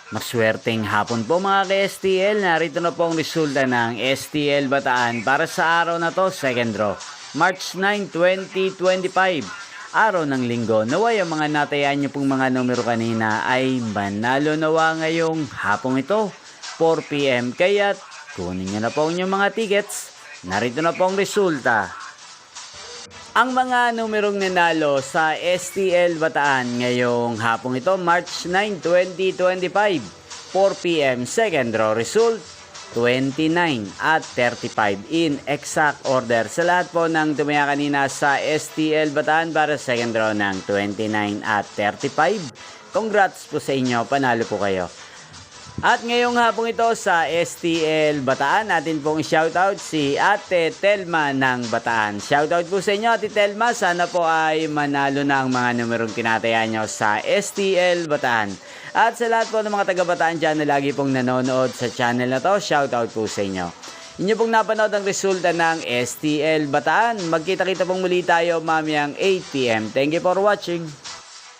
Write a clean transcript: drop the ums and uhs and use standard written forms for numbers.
Maswerteng hapon po mga ka-STL. Narito na po ang resulta ng STL Bataan para sa araw na to, second draw. March 9, 2025. Araw ng linggo. Naway ang mga natayaan nyo pong mga numero kanina ay manalo nawa ngayong hapong ito, 4 PM. Kaya kunin nyo na po ang inyong mga tickets. Narito na po ang resulta. Ang mga numerong nanalo sa STL Bataan ngayong hapong ito, March 9, 2025, 4 PM, second draw result, 29 at 35 in exact order. Sa lahat po ng tumaya kanina sa STL Bataan para second draw ng 29 at 35, congrats po sa inyo, panalo po kayo. At ngayong hapong ito sa STL Bataan, natin pong shoutout si Ate Telma ng Bataan. Shoutout po sa inyo, Ate Telma. Sana po ay manalo na ang mga numerong tinatayaan nyo sa STL Bataan. At sa lahat po ng mga taga-Bataan dyan na lagi pong nanonood sa channel na to, shoutout po sa inyo. Inyo pong napanood ang resulta ng STL Bataan. Magkita-kita pong muli tayo mamayang 8 PM. Thank you for watching.